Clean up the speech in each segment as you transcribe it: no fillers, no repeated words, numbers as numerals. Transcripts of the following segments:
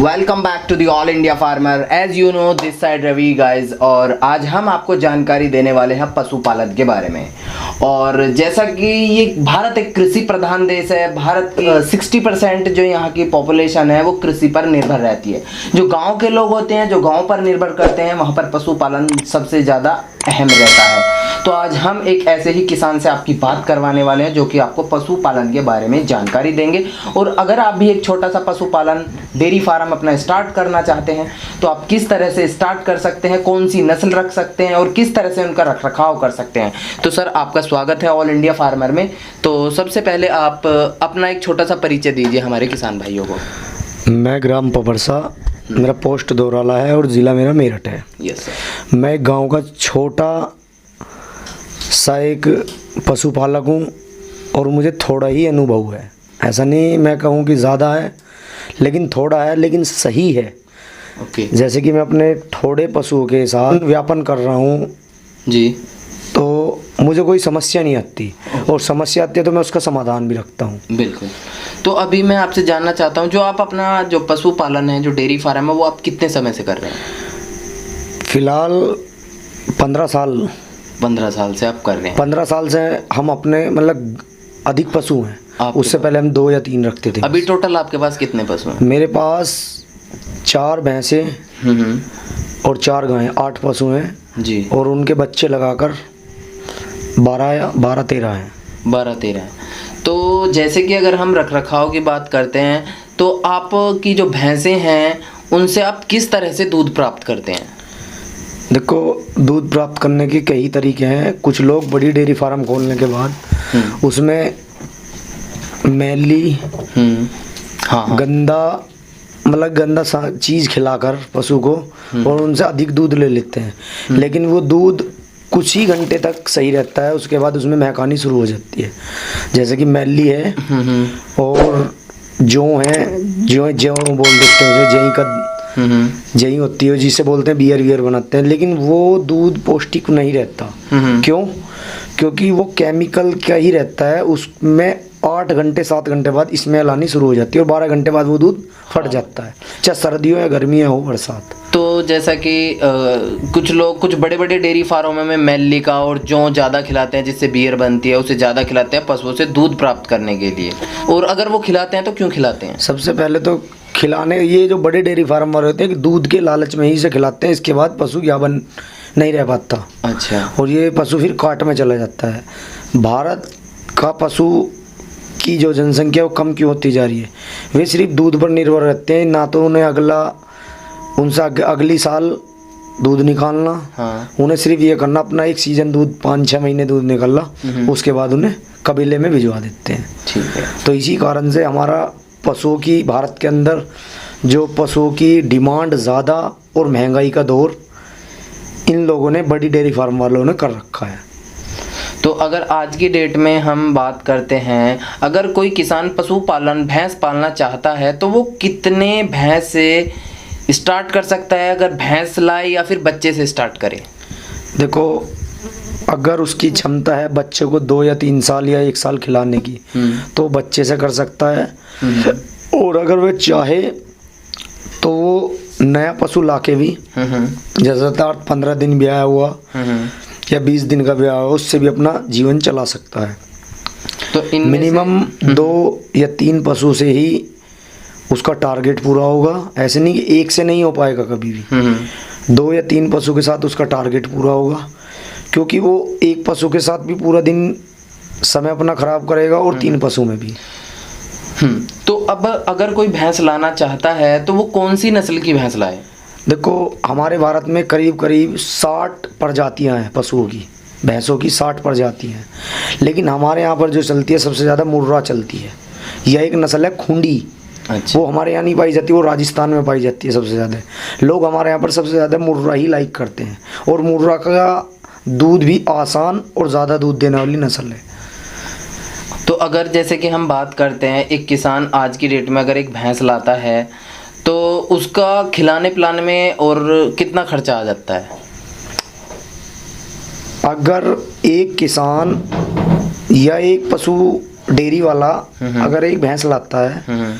Welcome back to the all India farmer. As you know this side Ravi guys, और आज हम आपको जानकारी देने वाले हैं पशुपालन के बारे में। और जैसा कि ये भारत एक कृषि प्रधान देश है, भारत की 60% जो यहाँ की पॉपुलेशन है वो कृषि पर निर्भर रहती है। जो गांव के लोग होते हैं, जो गांव पर निर्भर करते हैं, वहाँ पर पशुपालन सबसे ज़्यादा अहम रहता है। तो आज हम एक ऐसे ही किसान से आपकी बात करवाने वाले हैं जो कि आपको पशुपालन के बारे में जानकारी देंगे। और अगर आप भी एक छोटा सा पशुपालन डेयरी फार्म अपना स्टार्ट करना चाहते हैं तो आप किस तरह से स्टार्ट कर सकते हैं, कौन सी नस्ल रख सकते हैं और किस तरह से उनका रखरखाव कर सकते हैं। तो सर, आपका स्वागत है ऑल इंडिया फार्मर में। तो सबसे पहले आप अपना एक छोटा सा परिचय दीजिए हमारे किसान भाइयों को। मैं ग्राम पपरसा, मेरा पोस्ट दोराला है और ज़िला मेरा मेरठ है। Yes sir. मैं गांव का छोटा सा एक पशुपालक हूँ और मुझे थोड़ा ही अनुभव है। ऐसा नहीं मैं कहूँ कि ज़्यादा है, लेकिन थोड़ा है, लेकिन सही है। ओके। जैसे कि मैं अपने थोड़े पशुओं के साथ व्यापन कर रहा हूँ जी, तो मुझे कोई समस्या नहीं आती, और समस्या आती है तो मैं उसका समाधान भी रखता हूँ। बिल्कुल। तो अभी मैं आपसे जानना चाहता हूँ, जो आप अपना जो पशुपालन है, जो डेयरी फार्म है, वो आप कितने समय से कर रहे हैं? फिलहाल 15 साल 15 साल से आप कर रहे हैं। 15 साल से हम अपने मतलब अधिक पशु हैं। आपके उससे पहले हम 2 या 3 रखते थे। अभी टोटल आपके पास कितने पशु हैं? मेरे पास 4 भैंसें और 4 गायें, 8 पशु हैं जी। और उनके बच्चे लगाकर 12-13 हैं। 12-13 है। तो जैसे कि अगर हम रखरखाव की बात करते हैं तो आपकी जो भैंसें हैं उनसे आप किस तरह से दूध प्राप्त करते हैं? देखो, दूध प्राप्त करने के कई तरीके हैं। कुछ लोग बड़ी डेयरी फार्म खोलने के बाद उसमें मैली हाँ गंदा मतलब गंदा चीज़ खिलाकर पशु को और उनसे अधिक दूध ले लेते हैं। लेकिन वो दूध कुछ ही घंटे तक सही रहता है, उसके बाद उसमें महकानी शुरू हो जाती है। जैसे कि मैली है और जौ है, जौ बोल देते हैं, जई का जई होती है, जिसे बोलते हैं बियर बनाते हैं। लेकिन वो दूध पौष्टिक नहीं रहता। क्यों? क्योंकि वो केमिकल का ही रहता है। उसमें 8 घंटे 7 घंटे बाद स्मेल आनी शुरू हो जाती है और 12 घंटे बाद वो दूध फट जाता है, चाहे सर्दियों या गर्मियाँ हो बरसात। तो जैसा कि कुछ लोग कुछ बड़े बड़े डेयरी फार्मों में मैली का और जौ ज़्यादा खिलाते हैं, जिससे बियर बनती है, उसे ज़्यादा खिलाते हैं पशुओं से दूध प्राप्त करने के लिए। और अगर वो खिलाते हैं तो क्यों खिलाते हैं? सबसे पहले तो खिलाने, ये जो बड़े डेयरी फार्म वाले होते हैं कि दूध के लालच में ही से खिलाते हैं, इसके बाद पशु याबन नहीं रह पाता। अच्छा। और ये पशु फिर काट में चला जाता है। भारत का पशु की जो जनसंख्या वो कम क्यों होती जा रही है? वे सिर्फ दूध पर निर्भर रहते हैं, ना तो उन्हें उनसे अगली साल दूध निकालना। हाँ। उन्हें सिर्फ ये करना, अपना एक सीजन दूध 5-6 महीने दूध निकालना, उसके बाद उन्हें कबीले में भिजवा देते हैं। ठीक है। तो इसी कारण से हमारा पशुओं की, भारत के अंदर जो पशुओं की डिमांड ज़्यादा और महंगाई का दौर इन लोगों ने, बड़ी डेयरी फार्म वालों ने कर रखा है। तो अगर आज की डेट में हम बात करते हैं, अगर कोई किसान पशुपालन भैंस पालना चाहता है तो वो कितने भैंस से स्टार्ट कर सकता है? अगर भैंस लाए या फिर बच्चे से स्टार्ट करे? देखो, अगर उसकी क्षमता है बच्चे को 2 या 3 साल या 1 साल खिलाने की, तो बच्चे से कर सकता है। और अगर वह चाहे तो वो नया पशु लाके भी, जैसे 15 दिन ब्याह हुआ या 20 दिन का ब्याह हुआ, उससे भी अपना जीवन चला सकता है। तो मिनिमम 2 या 3 पशु से ही उसका टारगेट पूरा होगा। ऐसे नहीं कि एक से नहीं हो पाएगा कभी भी। 2 या 3 पशु के साथ उसका टारगेट पूरा होगा, क्योंकि वो एक पशु के साथ भी पूरा दिन समय अपना खराब करेगा और 3 पशु में भी। तो अब अगर कोई भैंस लाना चाहता है तो वो कौन सी नस्ल की भैंस लाए? देखो, हमारे भारत में करीब 60 प्रजातियां हैं पशुओं की, भैंसों की 60 प्रजातियां हैं। लेकिन हमारे यहाँ पर जो चलती है सबसे ज़्यादा मुर्रा चलती है। यह एक नस्ल है खूंडी। अच्छा। वो हमारे यहाँ नहीं पाई जाती, वो राजस्थान में पाई जाती है सबसे ज़्यादा। लोग हमारे यहाँ पर सबसे ज़्यादा मुर्रा ही लाइक करते हैं, और मुर्रा का दूध भी आसान और ज़्यादा दूध देने वाली नस्ल है। तो अगर जैसे कि हम बात करते हैं, एक किसान आज की डेट में अगर एक भैंस लाता है तो उसका खिलाने पिलाने में और कितना खर्चा आ जाता है? अगर एक किसान या एक पशु डेयरी वाला अगर एक भैंस लाता है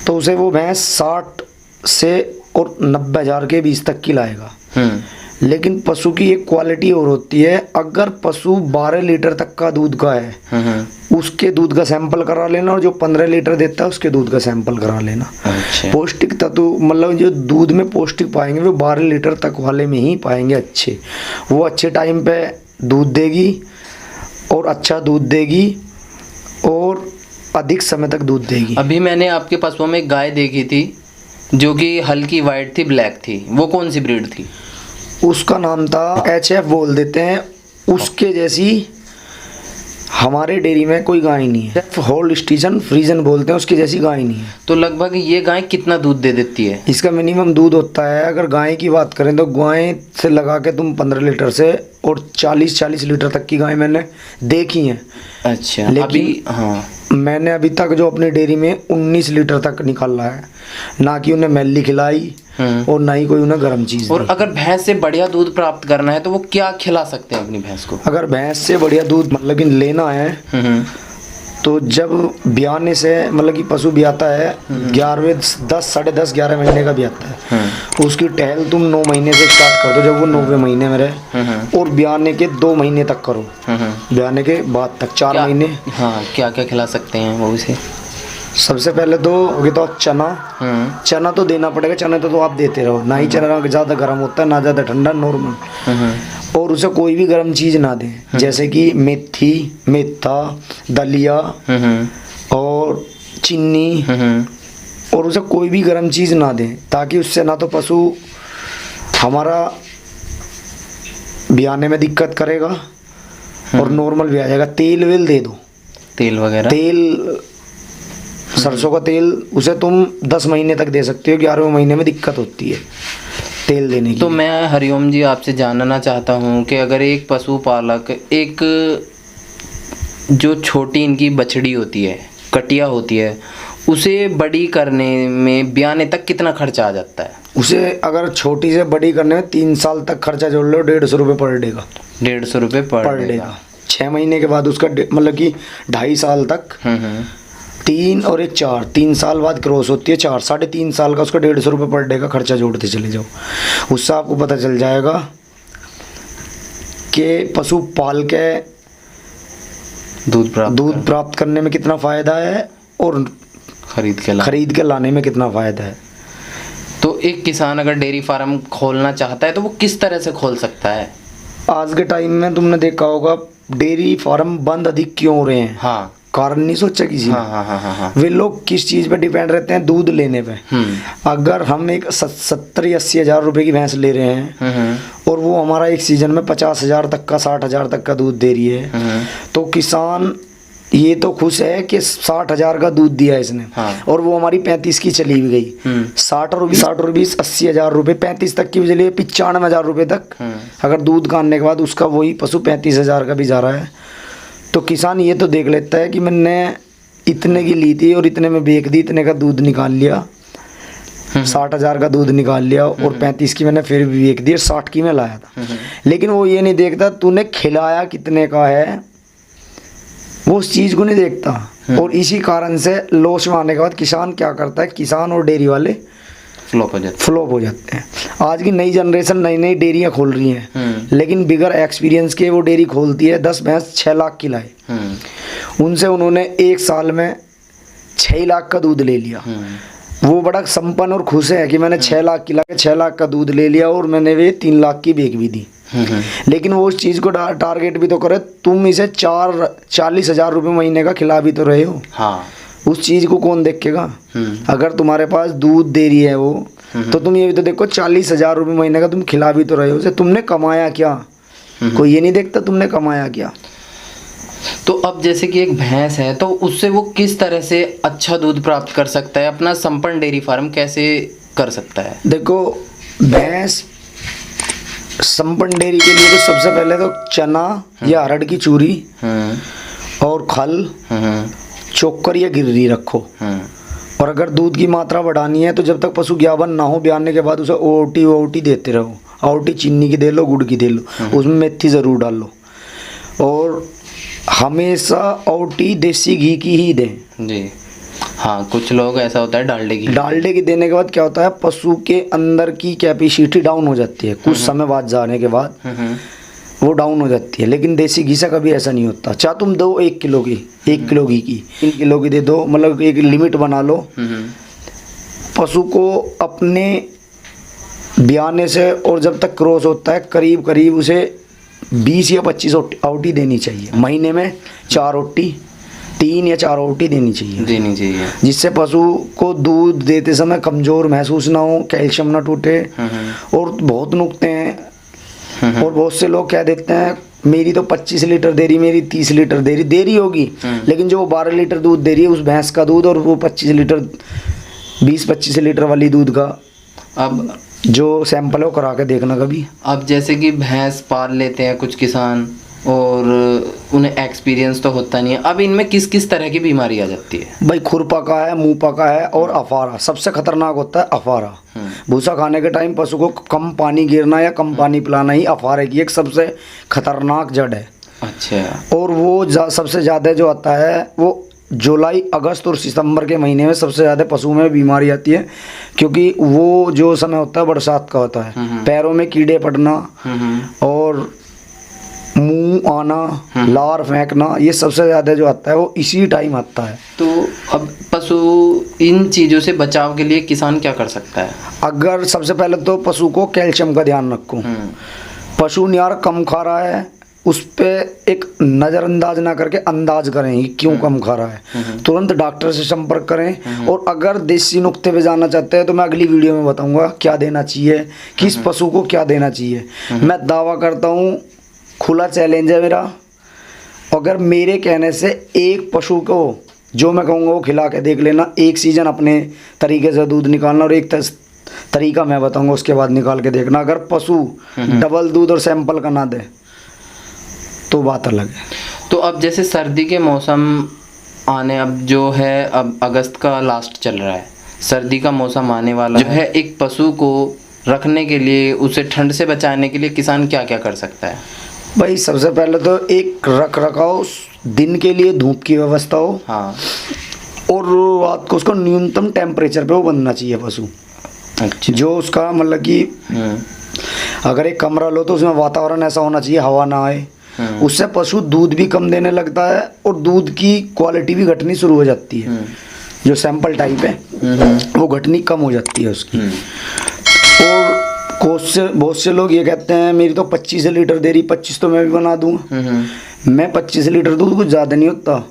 तो उसे वो भैंस 60 से और 90,000 के बीच तक की लाएगा। लेकिन पशु की एक क्वालिटी और होती है, अगर पशु 12 लीटर तक का दूध का है उसके दूध का सैंपल करा लेना, और जो 15 लीटर देता है उसके दूध का सैंपल करा लेना। अच्छा। पौष्टिक तत्व मतलब जो दूध में पौष्टिक पाएंगे वो 12 लीटर तक वाले में ही पाएंगे अच्छे। वो अच्छे टाइम पे दूध देगी और अच्छा दूध देगी और अधिक समय तक दूध देगी। अभी मैंने आपके पशुओं में एक गाय देखी थी जो कि हल्की वाइट थी, ब्लैक थी, वो कौन सी ब्रीड थी? उसका नाम था HF बोल देते हैं। उसके जैसी हमारे डेयरी में कोई गाय नहीं है। होल्ड स्टीशन फ्रीजन बोलते हैं, उसकी जैसी गाय नहीं है। तो लगभग ये गाय कितना दूध दे देती है? इसका मिनिमम दूध होता है, अगर गाय की बात करें तो गाय से लगा के तुम 15 लीटर से और 40 लीटर तक की गाय मैंने देखी हैं। अच्छा। लेकिन अभी हाँ, मैंने अभी तक जो अपनी डेयरी में 19 लीटर तक निकाला है, ना कि उन्हें मैली खिलाई और ना ही कोई उन्हें गर्म चीज़ और दी। अगर भैंस से बढ़िया दूध प्राप्त करना है तो वो क्या खिला सकते हैं अपनी भैंस को? अगर भैंस से बढ़िया दूध मतलब कि लेना है तो जब ब्याने से मतलब कि पशु ब्याता है 11वें 10 साढ़े 10 11 महीने का ब्याता है, उसकी टहल तुम 9 महीने से स्टार्ट कर दो, जब वो 9वें महीने में रहे, और ब्याने के 2 महीने तक करो, ब्याने के बाद तक 4 महीने। हाँ, क्या क्या खिला सकते हैं वो उसे? सबसे पहले तो होगी तो चना। चना तो देना पड़ेगा, चना तो आप देते रहो, ना ही चना ज़्यादा गर्म होता है ना ज़्यादा ठंडा, नॉर्मल। और उसे कोई भी गर्म चीज़ ना दें, जैसे कि मेथी, मेथा, दलिया और चीनी, और उसे कोई भी गर्म चीज़ ना दें, ताकि उससे ना तो पशु हमारा ब्याने में दिक्कत करेगा और नॉर्मल भी आ जाएगा। तेल वेल दे दो, तेल वगैरह, तेल सरसों का तेल उसे तुम 10 महीने तक दे सकते हो, 11वें महीने में दिक्कत होती है तेल देने की। तो मैं हरिओम जी आपसे जानना चाहता हूँ कि अगर एक पशुपालक एक जो छोटी इनकी बछड़ी होती है, कटिया होती है, उसे बड़ी करने में ब्याने तक कितना खर्चा आ जाता है? उसे अगर छोटी से बड़ी करने में 3 साल तक खर्चा जोड़ लो, 150 रुपये पर डे का। 150 रुपये पर डे का। 6 महीने के बाद उसका मतलब कि 2.5 साल तक, 3 और 1 4, 3 साल बाद क्रॉस होती है 4, 3.5 साल का उसका 150 रुपये पर डे का खर्चा जोड़ते चले जाओ। उससे आपको पता चल जाएगा कि पशु पाल के दूध प्राप्त करने में कितना फ़ायदा है और खरीद के लाने में कितना फ़ायदा है। तो एक किसान अगर डेयरी फार्म खोलना चाहता है तो वो किस तरह से खोल सकता है? आज के टाइम में तुमने देखा होगा डेयरी फार्म बंद अधिक क्यों हो रहे हैं? हाँ, कारण नहीं सोचा किसी ने। हाँ। वे लोग किस चीज़ पे डिपेंड रहते हैं? दूध लेने पे। अगर हम एक 70 या 80 हज़ार रुपये की भैंस ले रहे हैं और वो हमारा एक सीजन में 50,000 तक का 60,000 तक का दूध दे रही है, तो किसान ये तो खुश है कि 60,000 का दूध दिया इसने, और वो हमारी 35 की चली भी गई। 60 और 20 80,000 रुपये, 35 तक की भी चली है, 95,000 रुपये तक अगर दूध का आने के बाद उसका वही पशु 35,000 का भी जा रहा है, तो किसान ये तो देख लेता है कि मैंने इतने की ली थी और इतने में बेच दी, इतने का दूध निकाल लिया, 60,000 का दूध निकाल लिया और 35 की मैंने फिर भी बेच दी, 60 की मैं लाया था। लेकिन वो ये नहीं देखता तूने खिलाया कितने का है, वो उस चीज़ को नहीं देखता। और इसी कारण से लॉस में आने के बाद किसान क्या करता है, किसान और डेयरी वाले फ्लॉप हो जाते हैं। आज की नई जनरेशन नई नई डेयरियाँ खोल रही हैं, लेकिन बिगर एक्सपीरियंस के वो डेयरी खोलती है। 10 भैंस 6 लाख की लाए, उनसे उन्होंने 1 साल में 6 लाख का दूध ले लिया। वो बड़ा संपन्न और खुश है कि मैंने 6 लाख की ला के 6 लाख का दूध ले लिया और मैंने वे 3 लाख की बेच भी दी। लेकिन वो उस चीज़ को टारगेट भी तो करे, तुम इसे 40,000 रुपये महीने का खिला भी तो रहे हो। हाँ, उस चीज़ को कौन देखेगा? अगर तुम्हारे पास दूध दे रही है वो, तो तुम ये भी तो देखो 40,000 रुपये महीने का तुम खिला भी तो रहे हो, उसे तुमने कमाया क्या? कोई ये नहीं देखता तुमने कमाया क्या। तो अब जैसे कि एक भैंस है तो उससे वो किस तरह से अच्छा दूध प्राप्त कर सकता है? अपना संपन्न डेयरी फार्म कैसे कर सकता है? देखो, भैंस संपन्न डेयरी के लिए तो सबसे पहले तो चना या अरहर की चूरी और खल, चोकर या गिर्री रखो। और अगर दूध की मात्रा बढ़ानी है तो जब तक पशु ज्ञावन ना हो, ब्याने के बाद उसे ओटी देते रहो। ओटी चीनी की दे लो, गुड़ की दे लो, उसमें मेथी ज़रूर डालो, और हमेशा ओटी देसी घी की ही दें। जी हाँ, कुछ लोग ऐसा होता है डालडे की देने के बाद क्या होता है, पशु के अंदर की कैपेसिटी डाउन हो जाती है कुछ समय बाद जाने के बाद, वो डाउन हो जाती है। लेकिन देसी घी से कभी ऐसा नहीं होता। चाहे तुम दो 1 किलो की, 1 किलो घी की 3 किलो की दे दो, मतलब एक लिमिट बना लो। पशु को अपने ब्याने से और जब तक क्रॉस होता है करीब करीब उसे 20 या 25 आउटी देनी चाहिए। महीने में 4 ओटी, 3 या 4 ओटी देनी चाहिए, जिससे पशु को दूध देते समय कमज़ोर महसूस ना हो, कैल्शियम ना टूटे। और बहुत नुकते हैं और बहुत से लोग कह देते हैं मेरी तो 25 लीटर दे रही, मेरी 30 लीटर दे रही होगी, लेकिन जो वो 12 लीटर दूध दे रही है उस भैंस का दूध और वो 25 लीटर 20-25 लीटर वाली दूध का अब जो सैंपल है वो करा के देखना कभी। अब जैसे कि भैंस पाल लेते हैं कुछ किसान और उन्हें एक्सपीरियंस तो होता नहीं है, अब इनमें किस किस तरह की बीमारी आ जाती है? भाई खुरपका है, मुंह पका है और अफारा सबसे खतरनाक होता है। अफारा भूसा खाने के टाइम पशु को कम पानी गिरना या कम पानी पिलाना ही अफारे की एक सबसे खतरनाक जड़ है। अच्छा। और वो सबसे ज़्यादा जो आता है वो जुलाई, अगस्त और सितंबर के महीने में सबसे ज़्यादा पशुओं में बीमारी आती है, क्योंकि वो जो समय होता है बरसात का होता है। पैरों में कीड़े पड़ना और मुंह आना, लार फेंकना, ये सबसे ज़्यादा जो आता है वो इसी टाइम आता है। तो अब पशु इन चीज़ों से बचाव के लिए किसान क्या कर सकता है? अगर सबसे पहले तो पशु को कैल्शियम का ध्यान रखो। पशु नियार कम खा रहा है उस पे एक नज़रअंदाज ना करके अंदाज करें कि क्यों कम खा रहा है, तुरंत डॉक्टर से संपर्क करें। और अगर देसी नुक्ते पे जाना चाहते हैं तो मैं अगली वीडियो में बताऊंगा क्या देना चाहिए, किस पशु को क्या देना चाहिए। मैं दावा करता हूँ, खुला चैलेंज है मेरा, अगर मेरे कहने से एक पशु को जो मैं कहूँगा वो खिला के देख लेना, एक सीज़न अपने तरीके से दूध निकालना और एक तरीका मैं बताऊँगा उसके बाद निकाल के देखना। अगर पशु डबल दूध और सैंपल का ना दे तो बात अलग है। तो अब जैसे सर्दी के मौसम आने, अब जो है अब अगस्त का लास्ट चल रहा है, सर्दी का मौसम आने वाला जो है, एक पशु को रखने के लिए, उसे ठंड से बचाने के लिए किसान क्या क्या कर सकता है? भाई सबसे पहले तो एक रख रखाव दिन के लिए धूप की व्यवस्था हो। हाँ। और रात को उसको न्यूनतम टेम्परेचर पे वो बनना चाहिए पशु। अच्छा। जो उसका मतलब कि अगर एक कमरा लो तो उसमें वातावरण ऐसा होना चाहिए हवा ना आए, उससे पशु दूध भी कम देने लगता है और दूध की क्वालिटी भी घटनी शुरू हो जाती है। जो सैंपल टाइप है वो घटनी कम हो जाती है उसकी। और बहुत से लोग ये कहते हैं मेरी तो 25 लीटर दे रही, 25 तो मैं भी बना दूंगा। मैं 25 लीटर दूध कुछ ज़्यादा नहीं होता।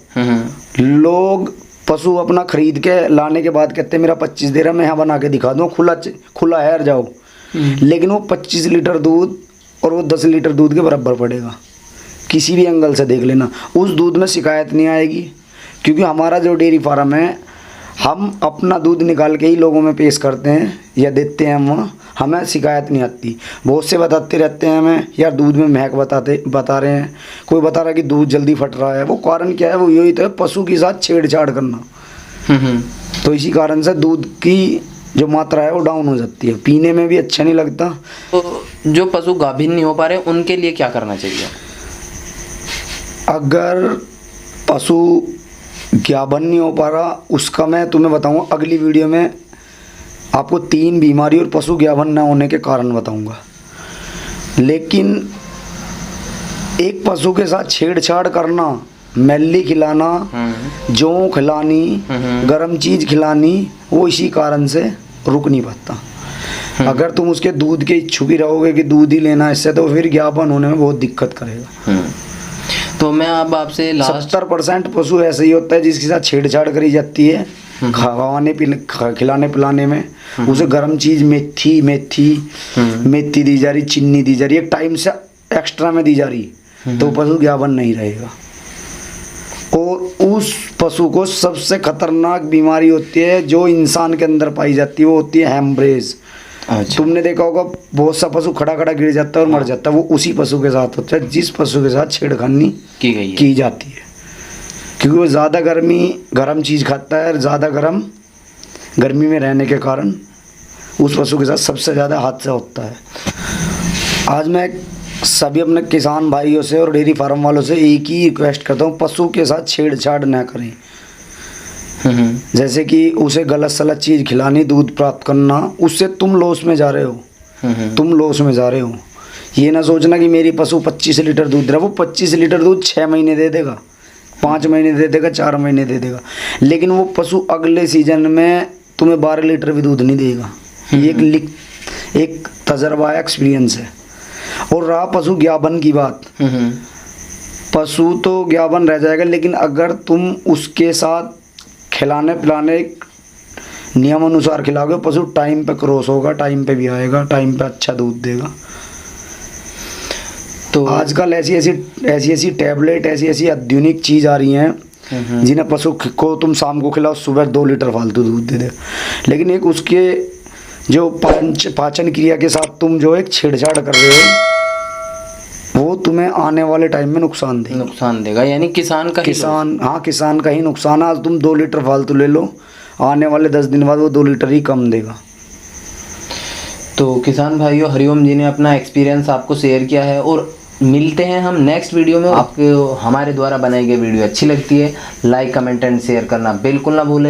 लोग पशु अपना खरीद के लाने के बाद कहते हैं मेरा 25 दे रहा, मैं यहाँ बना के दिखा दूँ, खुला है जाओ। लेकिन वो 25 लीटर दूध और वो 10 लीटर दूध के बराबर पड़ेगा, किसी भी एंगल से देख लेना। उस दूध में शिकायत नहीं आएगी, क्योंकि हमारा जो डेयरी फार्म है हम अपना दूध निकाल के ही लोगों में पेश करते हैं या देते हैं वहाँ, हमें शिकायत नहीं आती। बहुत से बताते रहते हैं हमें यार दूध में महक बता रहे हैं, कोई बता रहा है कि दूध जल्दी फट रहा है। वो कारण क्या है? वो यही तो है, पशु के साथ छेड़छाड़ करना। तो इसी कारण से दूध की जो मात्रा है वो डाउन हो जाती है, पीने में भी अच्छा नहीं लगता। तो जो पशु गाभिन नहीं हो पा रहे उनके लिए क्या करना चाहिए? अगर पशु ज्ञापन नहीं हो पा रहा उसका मैं तुम्हें बताऊंगा अगली वीडियो में, आपको 3 बीमारी और पशु ज्ञापन न होने के कारण बताऊंगा। लेकिन एक पशु के साथ छेड़छाड़ करना, मैली खिलाना, जौ खिलानी, गर्म चीज़ खिलानी, वो इसी कारण से रुक नहीं पाता। अगर तुम उसके दूध के इच्छुक ही रहोगे कि दूध ही लेना इससे, तो फिर ज्ञापन होने में बहुत दिक्कत करेगा। तो मैं अब आपसे 70% पशु ऐसे ही होता है जिसके साथ छेड़छाड़ करी जाती है खिलाने पिलाने में। उसे गर्म चीज़ मेथी दी जा रही, चीनी दी जा रही, एक टाइम से एक्स्ट्रा में दी जा रही, तो पशु ज्ञापन नहीं रहेगा। और उस पशु को सबसे खतरनाक बीमारी होती है जो इंसान के अंदर पाई जाती है, वो होती है हेमरेज। अच्छा। तुमने देखा होगा बहुत सा पशु खड़ा गिर जाता है और मर जाता है, वो उसी पशु के साथ होता है जिस पशु के साथ छेड़खानी की जाती है, क्योंकि वो ज़्यादा गर्म चीज़ खाता है। ज़्यादा गर्मी में रहने के कारण उस पशु के साथ सबसे ज़्यादा हादसा होता है। आज मैं सभी अपने किसान भाइयों से और डेयरी फार्म वालों से एक ही रिक्वेस्ट करता हूँ, पशु के साथ छेड़छाड़ ना करें। जैसे कि उसे गलत सलत चीज़ खिलानी, दूध प्राप्त करना, उससे तुम लॉस में जा रहे हो। तुम लॉस में जा रहे हो। ये ना सोचना कि मेरी पशु 25 लीटर दूध दे रहा है, वो 25 लीटर दूध 6 महीने दे देगा, 5 महीने दे देगा, 4 महीने दे देगा, लेकिन वो पशु अगले सीजन में तुम्हें 12 लीटर भी दूध नहीं देगा। ये एक तजर्बा, एक्सपीरियंस है। और रहा पशु ज्ञापन की बात, पशु तो ज्ञापन रह जाएगा, लेकिन अगर तुम उसके साथ खिलाने पिलाने नियम अनुसार खिलाओगे, पशु टाइम पे क्रॉस होगा, टाइम पे भी आएगा, टाइम पे अच्छा दूध देगा। तो आजकल ऐसी ऐसी टैबलेट, ऐसी ऐसी आधुनिक चीज़ आ रही हैं जिन्हें पशु को तुम शाम को खिलाओ, सुबह 2 लीटर फालतू दूध दे दे, लेकिन एक उसके जो पाचन क्रिया के साथ तुम जो एक छेड़छाड़ कर रहे हो, वो तुम्हें आने वाले टाइम में नुकसान देगा। यानी किसान का ही नुकसान। आज तुम 2 लीटर फालतू ले लो, आने वाले 10 दिन बाद वो 2 लीटर ही कम देगा। तो किसान भाइयों, हरिओम जी ने अपना एक्सपीरियंस आपको शेयर किया है, और मिलते हैं हम नेक्स्ट वीडियो में। आपको हमारे द्वारा बनाई गई वीडियो अच्छी लगती है, लाइक, कमेंट एंड शेयर करना बिल्कुल ना भूलें।